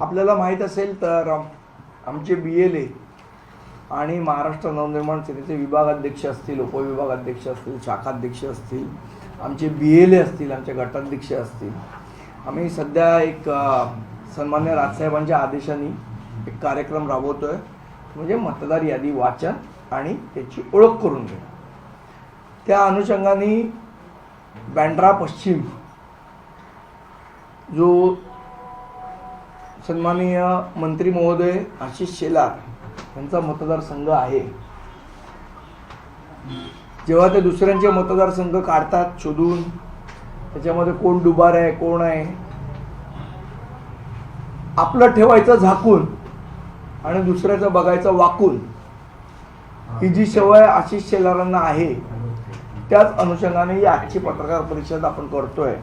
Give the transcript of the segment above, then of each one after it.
आपल्याला माहीत असेल तर आमचे BLA आणि महाराष्ट्र नवनिर्माण सेनेचे विभागाध्यक्ष असतील, उपविभागाध्यक्ष असतील, शाखाध्यक्ष असतील, आमचे BLA असतील, आमचे गटाध्यक्ष असतील, आम्ही सध्या एक सन्मान्य राजसाहेबांच्या आदेशाने एक कार्यक्रम राबवतोय, म्हणजे मतदार यादी वाचन आणि त्याची ओळख करून घेणं. त्या अनुषंगाने बँड्रा पश्चिम जो सन्माननीय मंत्री महोदय आशिष शेलार यांचा मतदारसंघ आहे, जेव्हा ते दुसऱ्यांचे मतदारसंघ काढतात शोधून, त्याच्यामध्ये कोण डुबार आहे कोण आहे आपलं ठेवायचं झाकून आणि दुसऱ्याचं बघायचं वाकून, ही जी सवय आशिष शेलारांना आहे, त्याच अनुषंगाने ही आजची पत्रकार परिषद आपण करतोय.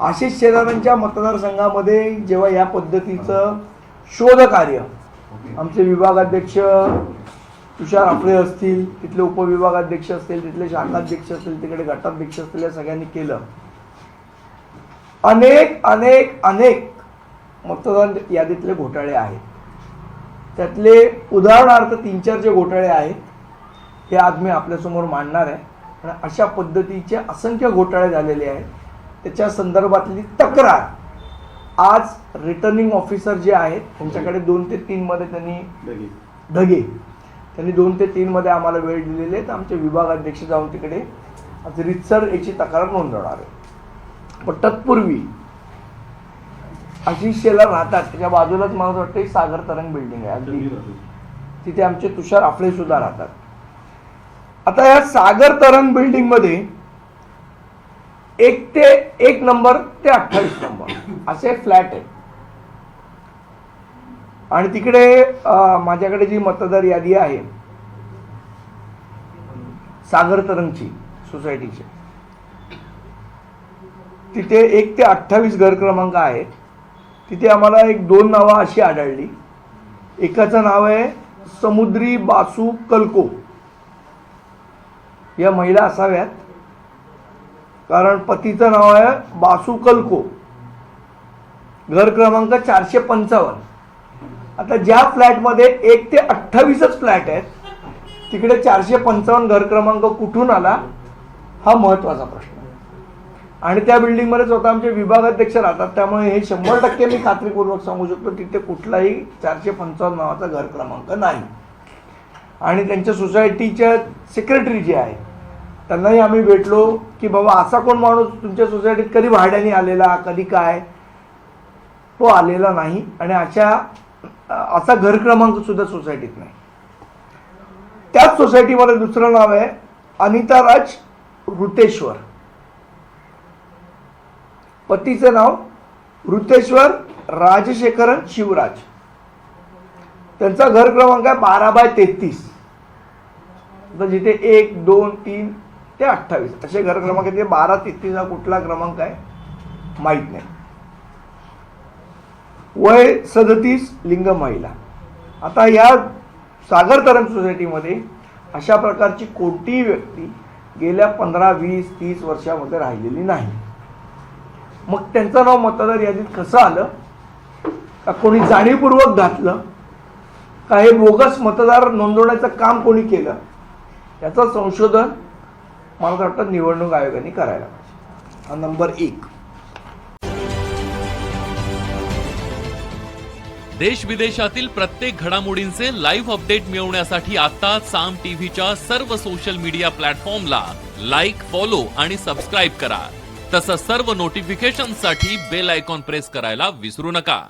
आशिष शेलारांच्या मतदारसंघामध्ये जेव्हा या पद्धतीचं शोध कार्य आमचे विभागाध्यक्ष तुषार आपले असतील, तिथले उपविभागाध्यक्ष असतील, तिथले शाखाध्यक्ष असतील, तिकडे गटाध्यक्ष असतील, या सगळ्यांनी केलं. अनेक अनेक अनेक मतदान यादीतले घोटाळे आहेत. त्यातले उदाहरणार्थ 3-4 जे घोटाळे आहेत हे आज मी आपल्यासमोर मांडणार आहे. आणि अशा पद्धतीचे असंख्य घोटाळे झालेले आहेत. त्याच्या संदर्भातली तक्रार आज रिटर्निंग ऑफिसर जे आहेत त्यांच्याकडे 2 ते 3 मध्ये त्यांनी 2 ते 3 मध्ये आम्हाला वेळ दिलेले आहेत. आमचे विभागाध्यक्ष जाऊन तिकडे आज रितसर याची तक्रार नोंदवणार आहे. पण तत्पूर्वी आशिष शेलार राहतात त्याच्या बाजूलाच मला वाटतं सागर तरंग बिल्डिंग आहे, अगदी तिथे आमचे तुषार आपले सुद्धा राहतात. आता या सागर तरंग बिल्डिंग मध्ये 1 नंबर ते 28 नंबर असे फ्लॅट आहेत. आणि तिकडे माझ्याकडे जी मतदार यादी आहे सागर तरंगची सोसायटीची, तिथे 1 ते 28 घर क्रमांक आहेत. तिथे आम्हाला 2 नावं अशी आढळली. एकाचं नाव आहे समुद्री बासू कलको. या महिला असाव्यात, कारण पतीचं नाव आहे बासू कलको, घर क्रमांक 455. आता ज्या फ्लॅटमध्ये 1 ते 28च फ्लॅट आहेत, तिकडे 455 घर क्रमांक कुठून आला हा महत्वाचा प्रश्न. आणि त्या बिल्डिंगमध्ये स्वतः आमचे विभागाध्यक्ष राहतात, त्यामुळे हे 100% मी खात्रीपूर्वक सांगू शकतो तिथे कुठलाही 455 नावाचा घर क्रमांक नाही. आणि त्यांच्या सोसायटीच्या सेक्रेटरी जे आहे त्यांनाही आम्ही भेटलो की बाबा असा कोण माणूस तुमच्या सोसायटीत कधी भाड्याने आलेला, कधी काय, तो आलेला नाही. आणि असा घर क्रमांक सुद्धा सोसायटीत नाही. त्याच सोसायटीमध्ये दुसरं नाव आहे अनिता राज ऋतेश्वर. पतीचं नाव ऋतेश्वर राजशेखरन शिवराज. त्यांचा घर क्रमांक आहे 12/33. जिथे 1, 2, 3 ते 28 असे घर क्रमांक. ते 12-33 हा कुठला क्रमांक आहे माहित नाही. वय 37, लिंग महिला. आता या सागर तरंग सोसायटीमध्ये अशा प्रकारची कोणतीही व्यक्ती गेल्या 15, 20, 30 वर्षामध्ये राहिलेली नाही. मग त्यांचं नाव मतदार यादीत कसं आलं? का कोणी जाणीवपूर्वक घातलं? का हे बोगस मतदार नोंदवण्याचं काम कोणी केलं? याचं संशोधन मला वाटतं निवडणूक आयोगाने करायला पाहिजे. हा नंबर 1. देश विदेशातील प्रत्येक घडामोडींचे लाईव्ह अपडेट मिळवण्यासाठी आता साम टीव्हीच्या सर्व सोशल मीडिया प्लॅटफॉर्मला लाईक, फॉलो आणि सबस्क्राईब करा. तसंच सर्व नोटिफिकेशनसाठी बेल आयकॉन प्रेस करायला विसरू नका.